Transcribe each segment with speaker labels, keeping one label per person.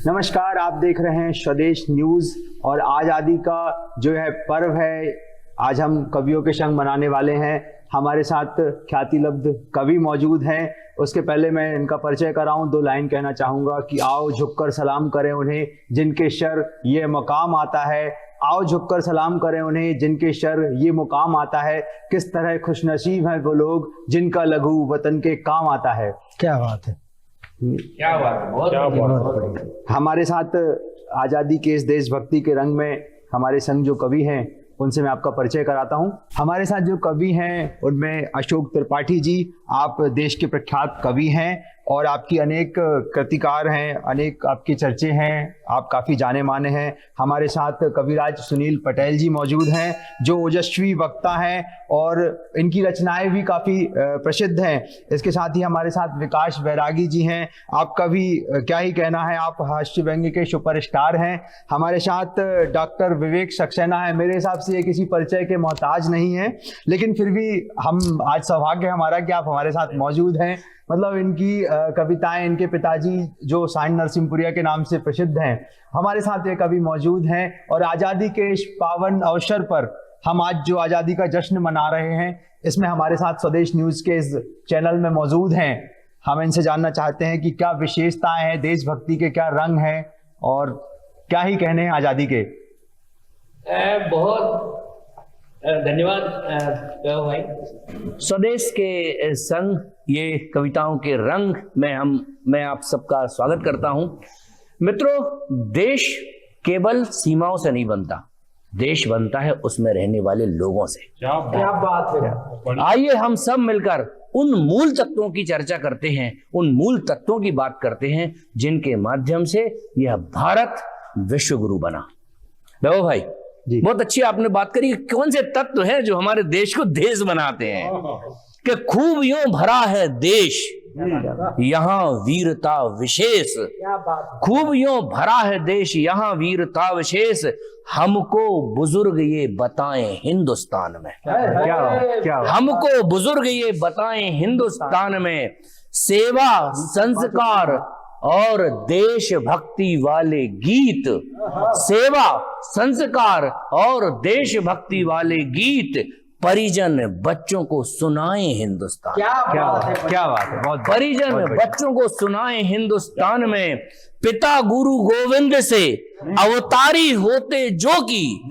Speaker 1: नमस्कार, आप देख रहे हैं स्वदेश न्यूज और आज़ादी का जो है पर्व है, आज हम कवियों के संग मनाने वाले हैं। हमारे साथ ख्याति लब्ध कवि मौजूद हैं। उसके पहले मैं इनका परिचय कराऊं, दो लाइन कहना चाहूँगा कि आओ झुककर सलाम करें उन्हें जिनके शर ये मकाम आता है। आओ झुककर सलाम करें उन्हें जिनके शर ये मुकाम आता है। किस तरह खुशनसीब हैं वो लोग जिनका लघु वतन के काम आता है।
Speaker 2: क्या बात है,
Speaker 3: क्या बात है, बहुत
Speaker 1: हमारे साथ आज़ादी के इस देशभक्ति के रंग में हमारे संग जो कवि हैं उनसे मैं आपका परिचय कराता हूं। हमारे साथ जो कवि हैं उनमें अशोक त्रिपाठी जी, आप देश के प्रख्यात कवि हैं और आपकी अनेक कृतिकार हैं, अनेक आपके चर्चे हैं, आप काफ़ी जाने माने हैं। हमारे साथ कविराज सुनील पटेल जी मौजूद हैं जो ओजस्वी वक्ता हैं और इनकी रचनाएं भी काफ़ी प्रसिद्ध हैं। इसके साथ ही हमारे साथ विकास बैरागी जी हैं, आपका भी क्या ही कहना है, आप हास्य व्यंग्य के सुपरस्टार हैं। हमारे साथ डॉक्टर विवेक सक्सेना है, मेरे हिसाब से ये किसी परिचय के मोहताज नहीं है, लेकिन फिर भी हम आज सौभाग्य हमारा कि आप हमारे साथ मौजूद हैं। मतलब इनकी कविताएं, इनके पिताजी जो साइन नरसिंहपुरिया के नाम से प्रसिद्ध हैं, हमारे साथ ये कवि मौजूद हैं। और आज़ादी के इस पावन अवसर पर हम आज जो आज़ादी का जश्न मना रहे हैं, इसमें हमारे साथ स्वदेश न्यूज़ के इस चैनल में मौजूद हैं। हम इनसे जानना चाहते हैं कि क्या विशेषताएं हैं, देशभक्ति के क्या रंग हैं और क्या ही कहने हैं आज़ादी के।
Speaker 3: बहुत धन्यवाद भाई।
Speaker 4: स्वदेश के संग ये कविताओं के रंग में मैं आप सबका स्वागत करता हूं। मित्रों, देश केवल सीमाओं से नहीं बनता, देश बनता है उसमें रहने वाले लोगों से।
Speaker 3: क्या बात है।
Speaker 4: आइए हम सब मिलकर उन मूल तत्वों की चर्चा करते हैं, उन मूल तत्वों की बात करते हैं जिनके माध्यम से यह भारत विश्व गुरु बना। देखो भाई, बहुत अच्छी आपने बात करी। कौन से तत्व हैं जो हमारे देश को देश बनाते हैं कि खूबियों भरा है देश, यहाँ वीरता विशेष। खूबियों भरा है देश, यहाँ वीरता विशेष, हमको बुजुर्ग ये बताएं हिंदुस्तान में।
Speaker 1: क्या
Speaker 4: हमको बुजुर्ग ये बताएं हिंदुस्तान में, सेवा संस्कार और देशभक्ति वाले गीत, सेवा संस्कार और देशभक्ति वाले गीत परिजन बच्चों को सुनाएं हिंदुस्तान।
Speaker 1: क्या बात है, बहुत
Speaker 4: परिजन बच्चों को सुनाएं हिंदुस्तान में, पिता गुरु गोविंद से अवतारी होते जो की,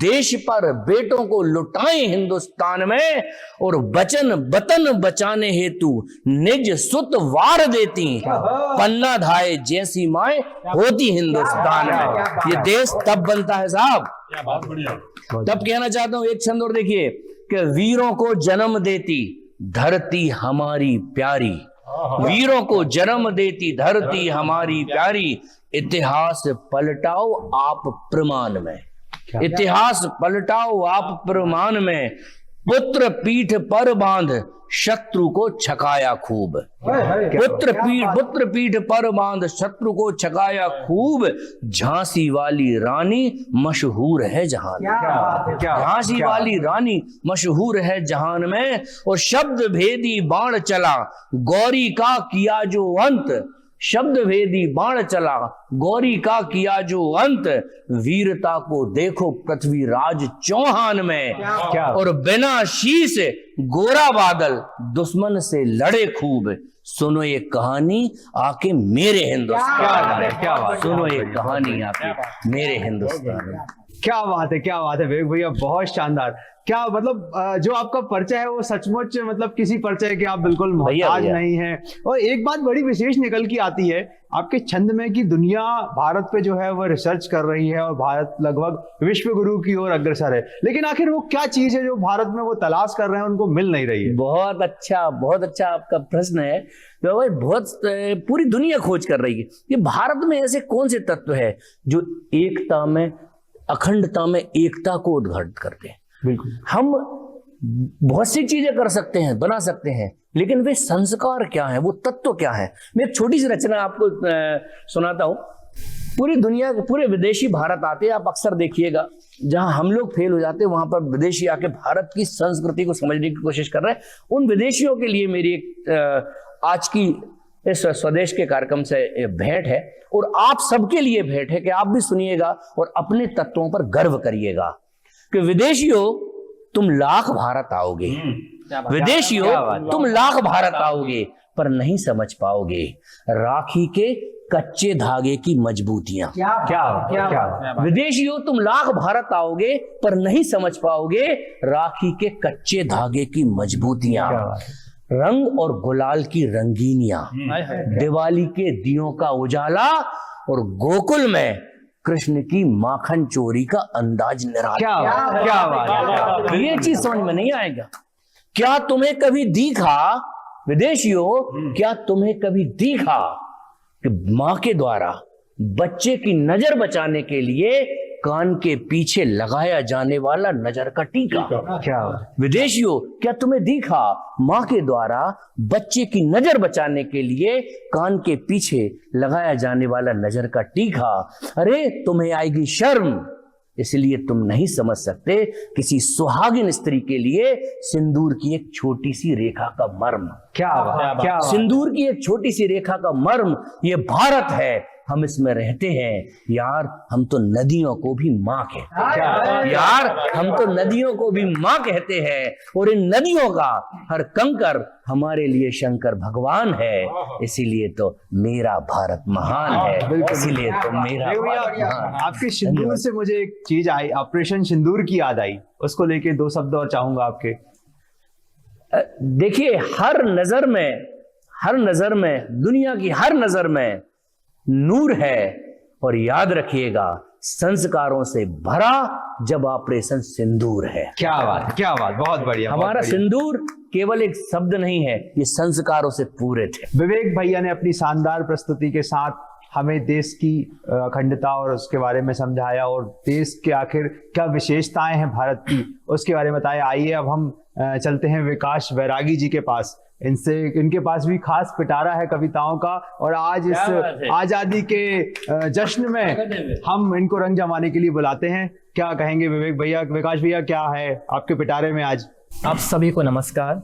Speaker 4: देश पर बेटों को लुटाएं हिंदुस्तान में, और वचन वतन बचाने हेतु निज सुत वार देती, पन्ना धाए जैसी माए होती हिंदुस्तान में। ये देश तब बनता है साहब, तब कहना चाहता हूं एक छंद और देखिए कि वीरों को जन्म देती धरती हमारी प्यारी, वीरों को जन्म देती धरती हमारी प्यारी, इतिहास पलटाओ आप प्रमाण में, इतिहास पलटाओ आप प्रमाण में, पुत्र पीठ पर बांध शत्रु को छकाया खूब, पुत्र पीठ पर बांध शत्रु को छकाया खूब, झांसी वाली रानी मशहूर है जहान में, झांसी वाली रानी मशहूर है जहान में, और शब्द भेदी बाण चला गौरी का किया जो अंत, शब्द भेदी बाण चला गौरी का किया जो अंत, वीरता को देखो पृथ्वीराज चौहान में, और बिना शीश गोरा बादल दुश्मन से लड़े खूब, सुनो ये कहानी आके मेरे हिंदुस्तान में, सुनो ये कहानी आके मेरे हिंदुस्तान में।
Speaker 1: क्या बात है, क्या बात है विवेक भैया, बहुत शानदार। क्या मतलब जो आपका परिचय है वो सचमुच मतलब किसी परिचय के आप बिल्कुल मोहताज नहीं हैं। और एक बात बड़ी विशेष निकल की आती है आपके छंद में कि दुनिया भारत पे जो है वो रिसर्च कर रही है और भारत लगभग विश्व गुरु की ओर अग्रसर है, लेकिन आखिर वो क्या चीज है जो भारत में वो तलाश कर रहे हैं, उनको मिल नहीं रही है।
Speaker 4: बहुत अच्छा आपका प्रश्न है। तो भाई बहुत पूरी दुनिया खोज कर रही है कि भारत में ऐसे कौन से तत्व है जो एकता में, अखंडता में एकता को उद्घाटित करते हैं।
Speaker 1: बिल्कुल,
Speaker 4: हम बहुत सी चीजें कर सकते हैं, बना सकते हैं, लेकिन वे संस्कार क्या है, वो तत्व क्या है। मैं एक छोटी सी रचना आपको सुनाता हूं। पूरी दुनिया के पूरे विदेशी भारत आते हैं, आप अक्सर देखिएगा जहां हम लोग फेल हो जाते हैं वहां पर विदेशी आके भारत की संस्कृति को समझने की कोशिश कर रहे हैं। उन विदेशियों के लिए मेरी एक आज की इस स्वदेश के कार्यक्रम से भेंट है और आप सबके लिए भेंट है कि आप भी सुनिएगा और अपने तत्वों पर गर्व करिएगा कि विदेशियों तुम लाख भारत आओगे, विदेशियों तुम लाख भारत आओगे पर नहीं समझ पाओगे राखी के कच्चे धागे की मजबूतियां।
Speaker 1: क्या
Speaker 4: विदेशियों तुम लाख भारत आओगे पर नहीं समझ पाओगे राखी के कच्चे धागे की मजबूतियां, रंग और गुलाल की रंगीनियां, दिवाली के दियों का उजाला और गोकुल में कृष्ण की माखन चोरी का अंदाज निराला।
Speaker 1: क्या बात है।
Speaker 4: ये चीज समझ में नहीं आएगा। क्या तुम्हें कभी दिखा विदेशियों, क्या तुम्हें कभी दिखा कि मां के द्वारा बच्चे की नजर बचाने के लिए कान के पीछे लगाया जाने वाला नजर का टीका?
Speaker 1: क्या
Speaker 4: विदेशियों, क्या तुम्हें दिखा मां के द्वारा बच्चे की नजर बचाने के लिए कान के पीछे लगाया जाने वाला नजर का टीका? अरे तुम्हें आएगी शर्म, इसलिए तुम नहीं समझ सकते किसी सुहागिन स्त्री के लिए सिंदूर की एक छोटी सी रेखा का मर्म।
Speaker 1: क्या
Speaker 4: सिंदूर की एक छोटी सी रेखा का मर्म ये भारत है, हम इसमें रहते हैं यार। हम तो नदियों को भी माँ कहते हैं यार, हम तो नदियों को भी माँ कहते हैं और इन नदियों का हर कंकर हमारे लिए शंकर भगवान है। इसीलिए तो मेरा भारत महान है, इसीलिए तो मेरा भारत महान।
Speaker 1: आपके सिंदूर से मुझे एक चीज आई, ऑपरेशन सिंदूर की याद आई, उसको लेके 2 शब्द और चाहूंगा आपके।
Speaker 4: देखिए, हर नजर में दुनिया की हर नजर में नूर है और याद रखिएगा संस्कारों से भरा जब ऑपरेशन सिंदूर है।
Speaker 1: क्या बात, बहुत बढ़िया।
Speaker 4: हमारा सिंदूर केवल एक शब्द नहीं है, ये संस्कारों से पूरे थे।
Speaker 1: विवेक भैया ने अपनी शानदार प्रस्तुति के साथ हमें देश की अखंडता और उसके बारे में समझाया और देश के आखिर क्या विशेषताएं हैं भारत की उसके बारे में बताया। आइए अब हम चलते हैं विकास बैरागी जी के पास। इनके पास भी खास पिटारा है कविताओं का और आज इस आजादी के जश्न में हम इनको रंग जमाने के लिए बुलाते हैं। क्या कहेंगे विवेक भैया, विकास भैया, क्या है आपके पिटारे में आज?
Speaker 2: आप सभी को नमस्कार।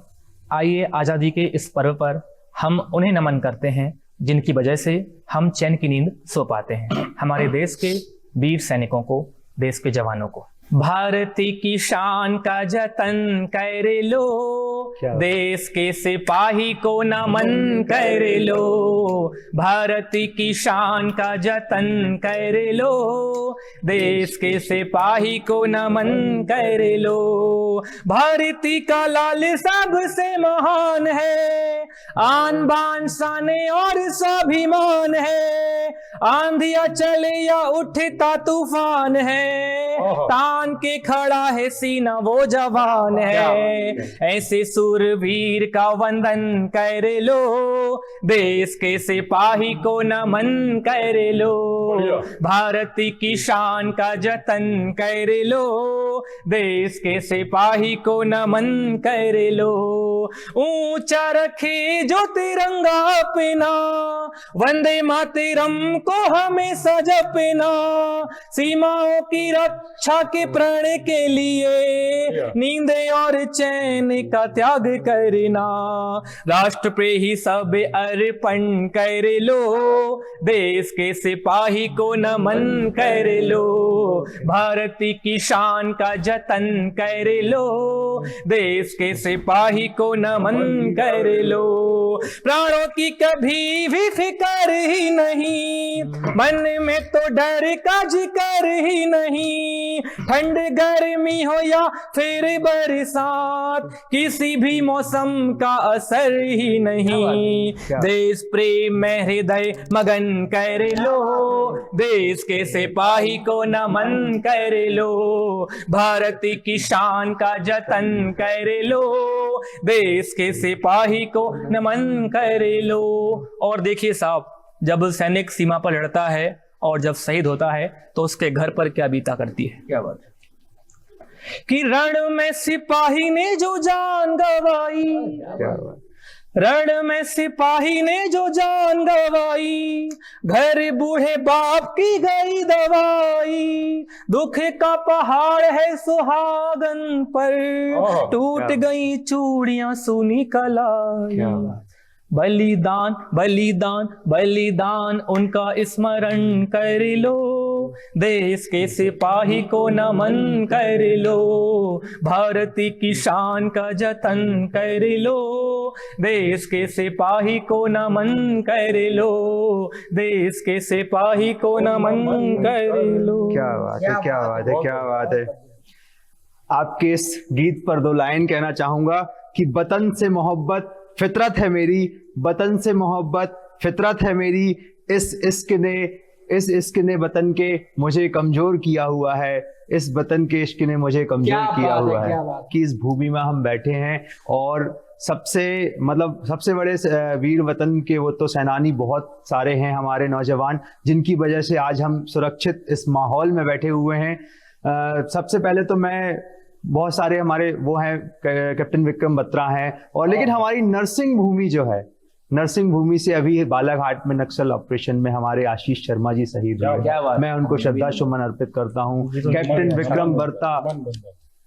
Speaker 2: आइए आजादी के इस पर्व पर हम उन्हें नमन करते हैं जिनकी वजह से हम चैन की नींद सो पाते हैं, हमारे देश के वीर सैनिकों को, देश के जवानों को। भारती की शान का जतन कर लो, देश के सिपाही को नमन कर लो। भारती की शान का जतन कर लो, देश के सिपाही को नमन कर लो। भारती का लाल सबसे महान है, आन बान शाने और स्वाभिमान है। आंधिया चले या उठता तूफान है, तान के खड़ा है सीना वो जवान है। ऐसे सूरवीर का वंदन कर लो, देश के सिपाही को नमन कर लो। भारती की शान का जतन कर लो, देश के सिपाही को नमन कर लो। ऊंचा रखे जो तिरंगा अपना, वंदे मातरम को हमेशा जपना। सीमाओं की रक्षा के प्रण के लिए नींद और चैन का त्याग करना। राष्ट्र पे ही सब अर्पण कर लो, देश के सिपाही को नमन कर लो। भारती की शान का जतन कर लो, देश के सिपाही को नमन कर लो। प्राणों की कभी भी फिक्र ही नहीं, मन में तो डर का जिक्र ही नहीं। ठंड गर्मी हो या फिर बरसात, किसी भी मौसम का असर ही नहीं। देश प्रेम में हृदय मगन कर लो, देश के सिपाही को नमन कर लो। भारती की शान का जतन कर लो, देश के सिपाही को नमन कर लो। और देखिए साहब, जब सैनिक सीमा पर लड़ता है और जब शहीद होता है तो उसके घर पर क्या बीता करती है। क्या बात है कि रण में सिपाही ने जो जान गवाई, रण में सिपाही ने जो जान गवाई। घर बूढ़े बाप की गई दवाई, दुख का पहाड़ है सुहागन पर, टूट गई चूड़ियां सुनी कलाई। बलिदान बलिदान बलिदान उनका स्मरण कर लो, देश के सिपाही को नमन कर लो, भारत की शान का जतन कर लो, देश के सिपाही को नमन कर लो, देश के सिपाही को नमन कर लो।
Speaker 1: क्या बात है, क्या बात है, क्या बात है। आपके इस गीत पर 2 लाइन कहना चाहूंगा कि वतन से मोहब्बत फितरत है मेरी, वतन से मोहब्बत फितरत है मेरी, इस इश्क ने वतन के मुझे कमजोर किया हुआ है, इस वतन के इश्क ने मुझे कमजोर किया हुआ है कि इस भूमि में हम बैठे हैं और सबसे बड़े वीर वतन के वो तो सेनानी बहुत सारे हैं हमारे नौजवान, जिनकी वजह से आज हम सुरक्षित इस माहौल में बैठे हुए हैं। सबसे पहले तो मैं बहुत सारे हमारे वो हैं कैप्टन विक्रम बत्रा हैं, और लेकिन हमारी नरसिंह भूमि जो है, नरसिंह भूमि से अभी बालाघाट में नक्सल ऑपरेशन में हमारे आशीष शर्मा जी शहीद हुए, मैं उनको श्रद्धा सुमन अर्पित करता हूँ। कैप्टन विक्रम बत्रा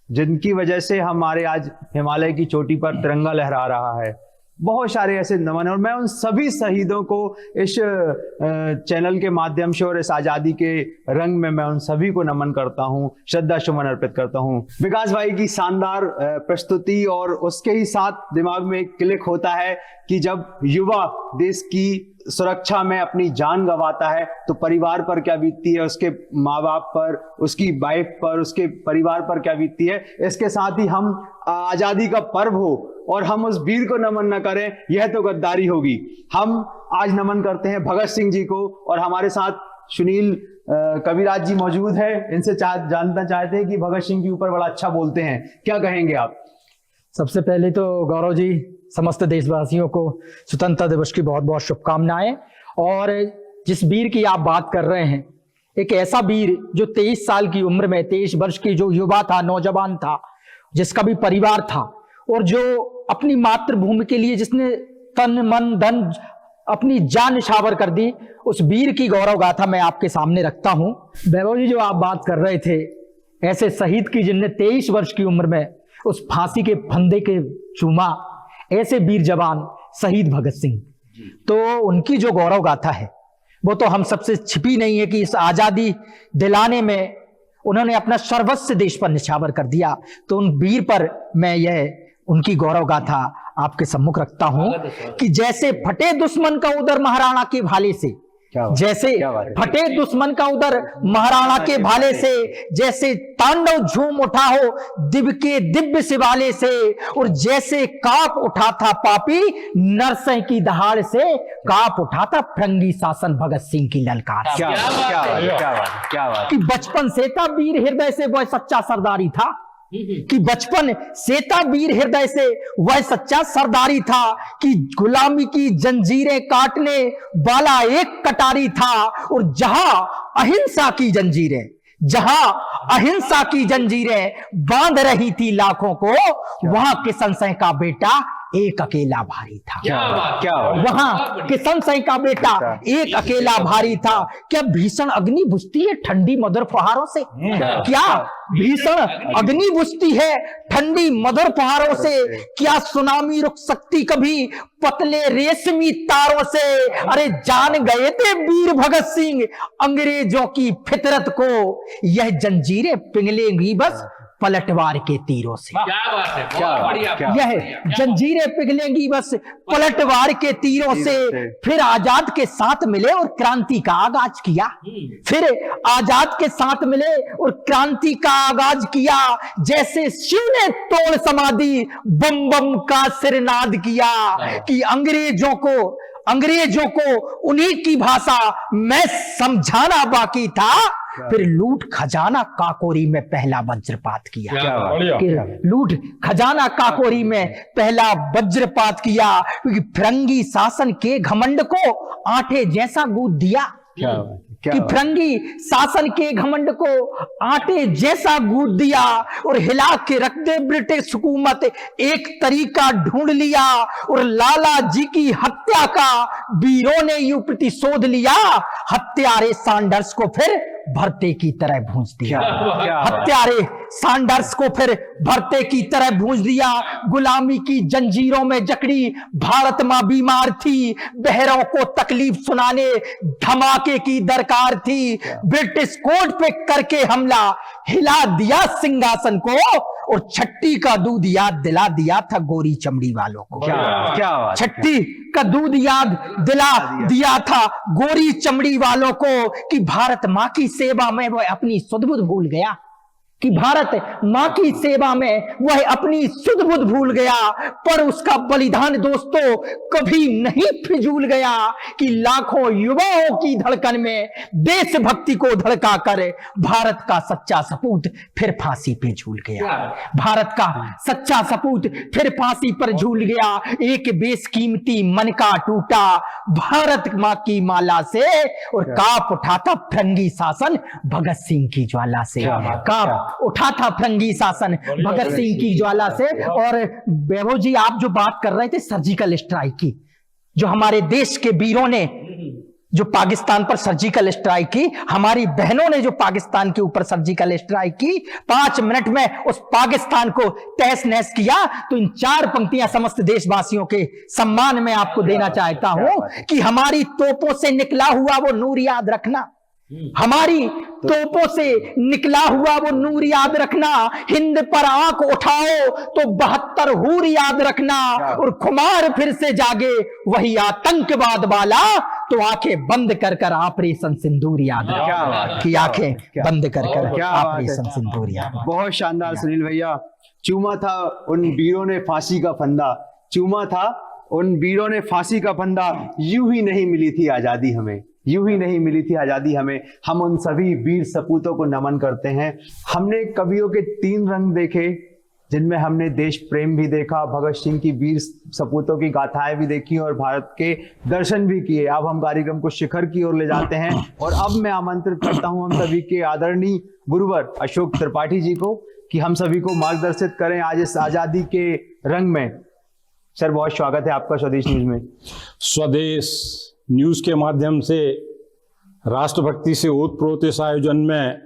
Speaker 1: जिनकी वजह से हमारे आज हिमालय की चोटी पर तिरंगा लहरा रहा है, बहुत सारे ऐसे नमन, और मैं उन सभी शहीदों को इस चैनल के माध्यम से और इस आजादी के रंग में मैं उन सभी को नमन करता हूं, श्रद्धा सुमन अर्पित करता हूं। विकास भाई की शानदार प्रस्तुति, और उसके ही साथ दिमाग में एक क्लिक होता है कि जब युवा देश की सुरक्षा में अपनी जान गंवाता है तो परिवार पर क्या बीतती है, उसके माँ बाप पर, उसकी वाइफ पर, उसके परिवार पर क्या बीतती है। इसके साथ ही हम आजादी का पर्व हो और हम उस वीर को नमन न करें, यह तो गद्दारी होगी। हम आज नमन करते हैं भगत सिंह जी को, और हमारे साथ सुनील कविराज जी मौजूद है। इनसे जानना चाहते हैं कि भगत सिंह के ऊपर बड़ा अच्छा बोलते हैं, क्या कहेंगे आप?
Speaker 5: सबसे पहले तो गौरव जी समस्त देशवासियों को स्वतंत्रता दिवस की बहुत बहुत शुभकामनाएं। और जिस वीर की आप बात कर रहे हैं, एक ऐसा वीर जो 23 साल की उम्र में, 23 वर्ष की जो युवा था, नौजवान था, जिसका भी परिवार था, और जो अपनी मातृभूमि के लिए जिसने तन मन धन अपनी जान निछावर कर दी, उस वीर की गौरव गाथा मैं आपके सामने रखता हूं। वैभव जी जो आप बात कर रहे थे, ऐसे शहीद की जिनने 23 वर्ष की उम्र में उस फांसी के फंदे के चूमा, ऐसे वीर जवान शहीद भगत सिंह, तो उनकी जो गौरव गाथा है वो तो हम सबसे छिपी नहीं है कि इस आजादी दिलाने में उन्होंने अपना सर्वस्व देश पर निछावर कर दिया। तो उन वीर पर मैं यह उनकी गौरव गाथा आपके सम्मुख रखता हूं कि जैसे फटे दुश्मन का उदर महाराणा के भाले से, जैसे फटे दुश्मन का उदर महाराणा के भाले से, जैसे तांडव झूम उठा हो दिव्य के दिव्य शिवाले से, और जैसे काप उठा था पापी नरसिंह की दहाड़ से, काप उठा था फिरंगी शासन भगत सिंह की ललकार।
Speaker 1: क्या बात
Speaker 5: कि बचपन से था वीर हृदय से वह सच्चा सरदारी था, कि बचपन से था वीर हृदय से वह सच्चा सरदारी था, कि गुलामी की जंजीरें काटने वाला एक कटारी था, और जहां अहिंसा की जंजीरें, जहां अहिंसा की जंजीरें बांध रही थी लाखों को, वहां किशन सिंह का बेटा एक अकेला भारी था। वहां किशन सिंह का बेटा एक अकेला भारी था। क्या भीषण अग्नि बुझती है ठंडी मधुर फुहारों से? क्या भीषण अग्नि बुझती है ठंडी मधुर फुहारों से? क्या सुनामी रुक सकती कभी पतले रेशमी तारों से? अरे जान गए थे वीर भगत सिंह अंग्रेजों की फितरत को, यह जंजीरें पिघलेंगी बस पलटवार के तीरों से।
Speaker 3: क्या बात है, बहुत बढ़िया।
Speaker 5: यह जंजीरें पिघलेंगी बस पलटवार के तीरों से। फिर आजाद के साथ मिले और क्रांति का आगाज किया, फिर आजाद के साथ मिले और क्रांति का आगाज किया। जैसे शिव ने तोड़ समाधि बम बम का सिरनाद किया, कि अंग्रेजों को उन्हीं की भाषा में समझाना बाकी था। फिर लूट खजाना काकोरी में पहला वज्रपात किया, लूट खजाना काकोरी में पहला वज्रपात किया, क्योंकि फिरंगी शासन के घमंड को आटे जैसा गूंथ दिया, कि फिरंगी शासन के घमंड को आटे जैसा गूंथ दिया, और हिला के रख दे ब्रिटिश हुकूमत एक तरीका ढूंढ लिया, और लाला जी की हत्या का वीरों ने यूं प्रतिशोध लिया। हत्यारे सैंडर्स को फिर भरते की तरह भूंज दिया, हत्यारे सैंडर्स को फिर भरते की तरह भूंज दिया। गुलामी की जंजीरों में जकड़ी भारत मां बीमार थी, बहरों को तकलीफ सुनाने धमाके की दरकार थी। ब्रिटिश कोर्ट पे करके हमला हिला दिया सिंहासन को, और छट्टी का दूध याद दिला दिया था गोरी चमड़ी वालों को।
Speaker 1: क्या बात।
Speaker 5: छट्टी का दूध याद दिला दिया था गोरी चमड़ी वालों को कि भारत मां की सेवा में वह अपनी सुध बुध भूल गया, कि भारत मां की सेवा में वह अपनी सुध बुध भूल गया। पर उसका बलिदान दोस्तों कभी नहीं फिजूल गया, कि लाखों युवाओं की धड़कन में देशभक्ति को धड़का कर भारत का सच्चा सपूत फिर फांसी पे झूल गया। भारत का सच्चा सपूत फिर फांसी पर झूल गया। एक बेशकीमती मन का टूटा भारत मां की माला से, और कांप उठा था फिरंगी शासन भगत सिंह की ज्वाला से। कांप उठा था फिरंगी शासन भगत सिंह की ज्वाला से। और वैभव जी, आप जो बात कर रहे थे सर्जिकल स्ट्राइक की, जो हमारे देश के वीरों ने जो पाकिस्तान पर सर्जिकल स्ट्राइक की, हमारी बहनों ने जो पाकिस्तान के ऊपर सर्जिकल स्ट्राइक की, 5 मिनट में उस पाकिस्तान को तहस नहस किया। तो इन 4 पंक्तियां समस्त देशवासियों के सम्मान में आपको देना चाहता हूं कि हमारी तोपों से निकला हुआ वो नूर याद रखना, हमारी तोपों से निकला हुआ वो नूर याद रखना। हिंद पर आंख उठाओ तो 72 हूर याद रखना, और खुमार फिर से जागे वही आतंकवाद वाला, तो आंखें बंद कर कर ऑपरेशन सिंदूर याद रखना, कि आंखें बंद कर कर ऑपरेशन सिंदूर याद।
Speaker 1: बहुत शानदार सुनील भैया। चूमा था उन वीरों ने फांसी का फंदा, चूमा था उन वीरों ने फांसी का फंदा। यूं ही नहीं मिली थी आजादी हमें, यूं ही नहीं मिली थी आजादी हमें। हम उन सभी वीर सपूतों को नमन करते हैं। हमने कवियों के 3 रंग देखे, जिनमें हमने देश प्रेम भी देखा, भगत सिंह की वीर सपूतों की गाथाएं भी देखी, और भारत के दर्शन भी किए। अब हम कार्यक्रम को शिखर की ओर ले जाते हैं, और अब मैं आमंत्रित करता हूं हम सभी के आदरणीय गुरुवर अशोक त्रिपाठी जी को, कि हम सभी को मार्गदर्शित करें आज इस आजादी के रंग में। सर, बहुत स्वागत है आपका स्वदेश न्यूज में।
Speaker 6: स्वदेश न्यूज के माध्यम से राष्ट्रभक्ति से ओतप्रोत इस आयोजन में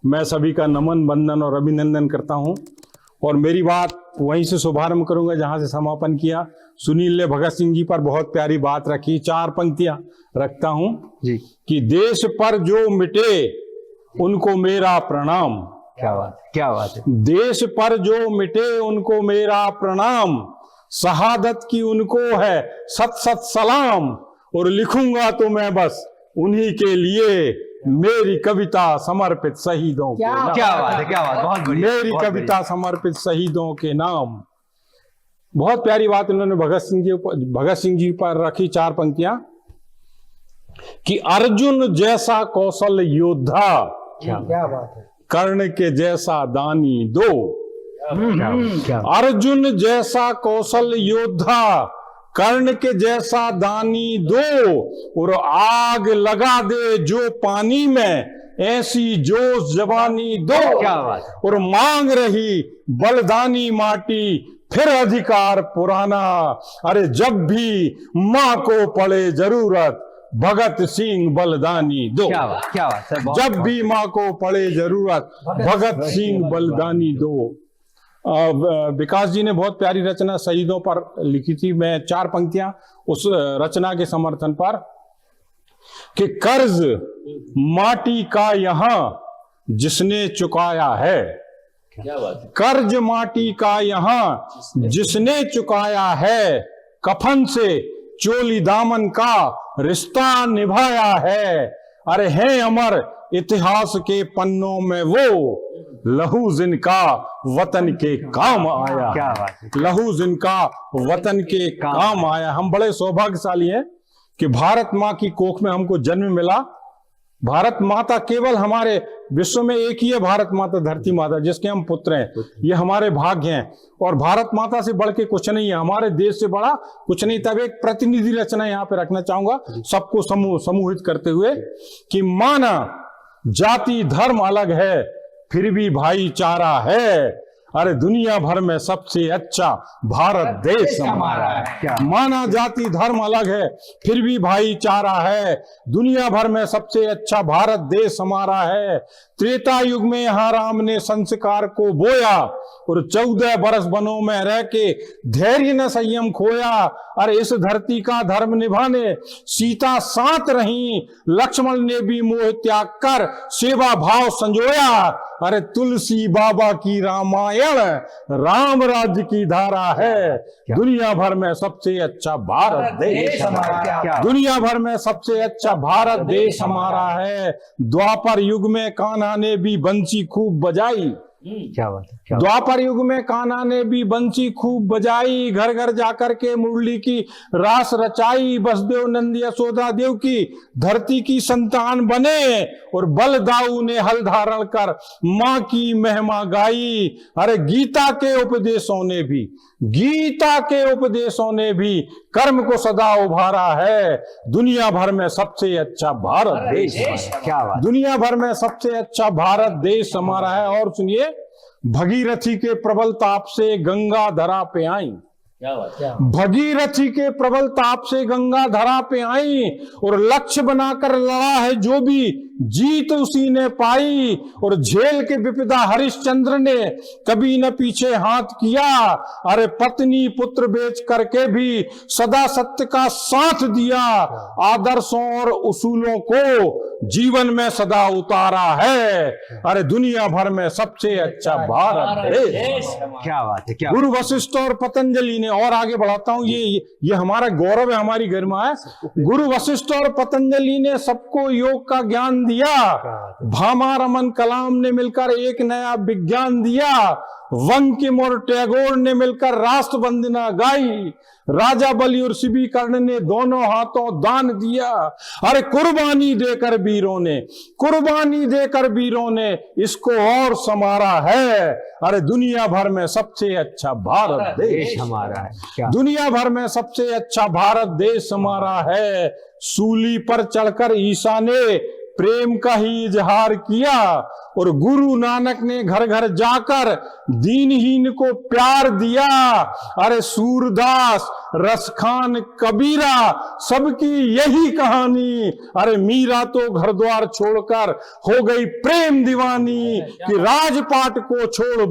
Speaker 6: मैं सभी का नमन, वंदन और अभिनंदन करता हूं। और मेरी बात वहीं से शुभारंभ करूंगा जहां से समापन किया। सुनील ने भगत सिंह जी पर बहुत प्यारी बात रखी। 4 पंक्तियां रखता हूं जी, कि देश पर जो मिटे उनको मेरा प्रणाम।
Speaker 1: क्या बात, क्या बात है।
Speaker 6: देश पर जो मिटे उनको मेरा प्रणाम, शहादत की उनको है सत सत सलाम, और लिखूंगा तो मैं बस उन्हीं के लिए मेरी कविता समर्पित शहीदों के नाम।
Speaker 1: क्या बात है, क्या बात, बहुत बढ़िया।
Speaker 6: मेरी कविता समर्पित शहीदों के नाम। बहुत प्यारी बात इन्होंने भगत सिंह जी पर रखी। 4 पंक्तियां, कि अर्जुन जैसा कौशल योद्धा,
Speaker 5: क्या बात है,
Speaker 6: कर्ण के जैसा दानी दो। अर्जुन जैसा कौशल योद्धा, कर्ण के जैसा दानी दो, और आग लगा दे जो पानी में ऐसी जोश जवानी दो।
Speaker 1: क्या बात है।
Speaker 6: और मांग रही बलदानी माटी फिर अधिकार पुराना, अरे जब भी मां को पड़े जरूरत भगत सिंह बलिदानी दो।
Speaker 1: क्या बात, क्या बात सर,
Speaker 6: जब भी मां को पड़े जरूरत भगत सिंह बलिदानी दो। विकास जी ने बहुत प्यारी रचना शहीदों पर लिखी थी। मैं 4 पंक्तियां उस रचना के समर्थन पर, कि कर्ज माटी का यहां जिसने चुकाया है,
Speaker 4: क्या बात है,
Speaker 6: कर्ज माटी का यहां जिसने चुकाया है, कफन से चोली दामन का रिश्ता निभाया है, अरे हैं अमर इतिहास के पन्नों में वो लहू जिनका वतन के काम आया।
Speaker 1: क्या बात है।
Speaker 6: लहू जिनका वतन के काम आया। हम बड़े सौभाग्यशाली हैं कि भारत माँ की कोख में हमको जन्म मिला। भारत माता केवल हमारे विश्व में एक ही है, भारत माता धरती माता, जिसके हम पुत्र हैं। ये हमारे भाग्य हैं, और भारत माता से बढ़ के कुछ नहीं है, हमारे देश से बड़ा कुछ नहीं। तब एक प्रतिनिधि रचना यहाँ पे रखना चाहूंगा सबको समूहित करते हुए, कि माना जाति धर्म अलग है फिर भी भाईचारा है, अरे दुनिया भर में सबसे अच्छा भारत देश हमारा है। माना जाति धर्म अलग है फिर भी भाईचारा है, दुनिया भर में सबसे अच्छा भारत देश हमारा है। त्रेता युग में यहाँ राम ने संस्कार को बोया और 14 बरस वनों में रह के धैर्य न संयम खोया। अरे इस धरती का धर्म निभाने सीता साथ रही, लक्ष्मण ने भी मोह त्याग कर सेवा भाव संजोया। अरे तुलसी बाबा की रामायण राम राज्य की धारा है। दुनिया भर में सबसे अच्छा भारत देश हमारा, दुनिया भर में सबसे अच्छा भारत देश हमारा है। द्वापर युग में कान्हा ने भी बंसी खूब बजाई,
Speaker 1: क्या बात है,
Speaker 6: द्वापर युग में कान्हा ने भी बंसी खूब बजाई, घर घर जाकर के मुरली की रास रचाई। वसुदेव नंद यशोदा देव की धरती की संतान बने और बलदाऊ ने हल धारण कर मां की महिमा गाई। अरे गीता के उपदेशों ने भी कर्म को सदा उभारा है। दुनिया भर में सबसे अच्छा भारत देश,
Speaker 1: क्या बात,
Speaker 6: दुनिया भर में सबसे अच्छा भारत देश हमारा है। और सुनिए, भगीरथी के प्रबल ताप से गंगा धरा पे आई, भगीरथी के प्रबल ताप से गंगा धरा पे आई और लक्ष्य बनाकर लड़ा है जो भी जीत उसी ने पाई। और झेल के विपदा हरिश्चंद्र ने कभी न पीछे हाथ किया। अरे पत्नी पुत्र बेच करके भी सदा सत्य का साथ दिया। आदर्शों और उसूलों को जीवन में सदा उतारा है। अरे दुनिया भर में सबसे अच्छा भारत देश,
Speaker 1: क्या बात है, क्या
Speaker 6: गुरु वशिष्ठ और पतंजलि ने, और आगे बढ़ाता हूं, ये हमारा गौरव है, हमारी गरिमा है। गुरु वशिष्ठ और पतंजलि ने सबको योग का ज्ञान दिया। भामा रमन कलाम ने मिलकर एक नया विज्ञान दिया। बंकिम और टैगोर ने मिलकर राष्ट्र वंदना गाई। राजा बलि और शिवी कर्ण ने दोनों हाथों दान दिया। अरे कुर्बानी देकर वीरों ने इसको और संवारा है। अरे दुनिया भर में सबसे अच्छा भारत देश
Speaker 1: हमारा है, क्या
Speaker 6: दुनिया भर में सबसे अच्छा भारत देश हमारा है। सूली पर चढ़कर ईसा ने प्रेम का ही इजहार किया और गुरु नानक ने घर घर जाकर दीनहीन को प्यार दिया। अरे सूरदास, रसखान, कबीरा, सबकी यही कहानी। अरे मीरा तो घर द्वार छोड़कर हो गई प्रेम दीवानी कि राजपाट को छोड़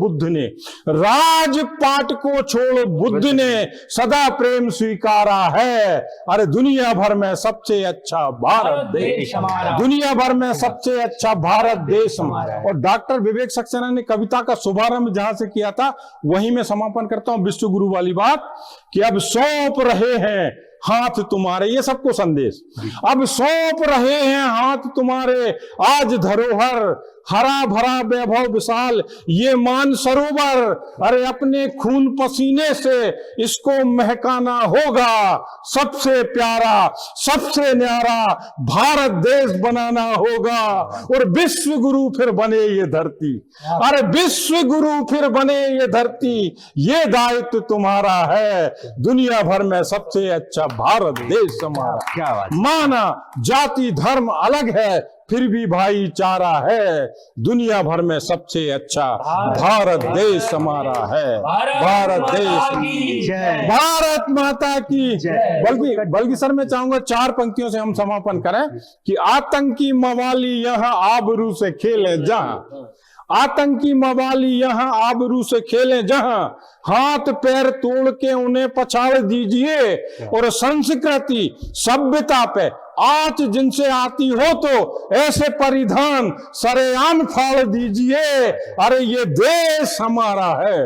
Speaker 6: बुद्ध ने सदा प्रेम स्वीकारा है। अरे दुनिया भर में सबसे अच्छा भारत देश हमारा, दुनिया भर में सबसे अच्छा भारत देश हमारा। और डॉक्टर विवेक सक्सेना ने कविता का शुभारंभ जहां से किया था वहीं मैं समापन करता हूं विश्व गुरु वाली बात कि अब सौंप रहे हैं हाथ तुम्हारे, ये सबको संदेश, अब सौंप रहे हैं हाथ तुम्हारे, आज धरोहर हरा भरा वैभव विशाल ये मान सरोवर। अरे अपने खून पसीने से इसको महकाना होगा, सबसे प्यारा सबसे न्यारा भारत देश बनाना होगा और विश्व गुरु फिर बने ये धरती। अरे विश्व गुरु फिर बने ये धरती, ये दायित्व तुम्हारा है। दुनिया भर में सबसे अच्छा भारत देश हमारा,
Speaker 1: क्या बात,
Speaker 6: माना जाति धर्म अलग है फिर भी भाईचारा है। दुनिया भर में सबसे अच्छा भारत देश हमारा है। भारत देश की
Speaker 1: जय,
Speaker 6: भारत माता की
Speaker 1: जय।
Speaker 6: बल्कि सर मैं चाहूंगा 4 पंक्तियों से हम समापन करें कि आतंकी मवाली यहाँ आबरू से खेले जहां, आतंकी मवाली यहाँ आबरू से खेलें जहां, हाथ पैर तोड़ के उन्हें पछाड़ दीजिए और संस्कृति सभ्यता पे आंच जिनसे आती हो तो ऐसे परिधान सरेआम फाड़ दीजिए। अरे ये देश हमारा है,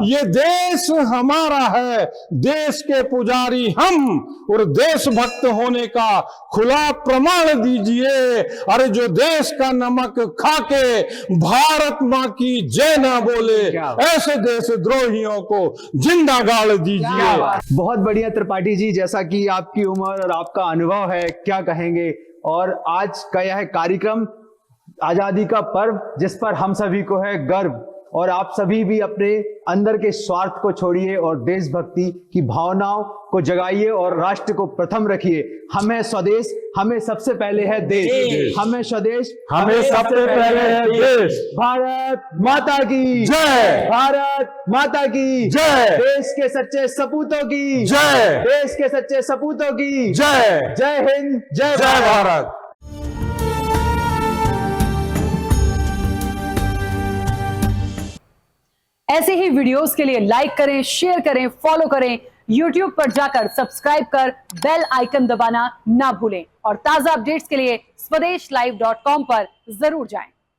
Speaker 6: ये देश हमारा है, देश के पुजारी हम और देशभक्त होने का खुला प्रमाण दीजिए। अरे जो देश का नमक खाके भारत माँ की जय ना बोले ऐसे देशद्रोहियों को जिंदा गाड़ दीजिए।
Speaker 1: बहुत बढ़िया त्रिपाठी जी, जैसा कि आपकी उम्र और आपका अनुभव है, क्या कहेंगे। और आज का यह कार्यक्रम आजादी का पर्व जिस पर हम सभी को है गर्व, और आप सभी भी अपने अंदर के स्वार्थ को छोड़िए और देशभक्ति की भावनाओं को जगाइए और राष्ट्र को प्रथम रखिए। हमें स्वदेश, हमें सबसे पहले है देश, हमें स्वदेश,
Speaker 6: हमें सबसे पहले है देश।
Speaker 1: भारत माता की
Speaker 6: जय,
Speaker 1: भारत माता की
Speaker 6: जय,
Speaker 1: देश के सच्चे सपूतों की
Speaker 6: जय,
Speaker 1: देश के सच्चे सपूतों की
Speaker 6: जय।
Speaker 1: जय हिंद, जय
Speaker 6: जय भारत।
Speaker 7: ऐसे ही वीडियोस के लिए लाइक करें, शेयर करें, फॉलो करें। YouTube पर जाकर सब्सक्राइब कर बेल आइकन दबाना ना भूलें और ताजा अपडेट्स के लिए स्वदेशलाइव.com पर जरूर जाएं।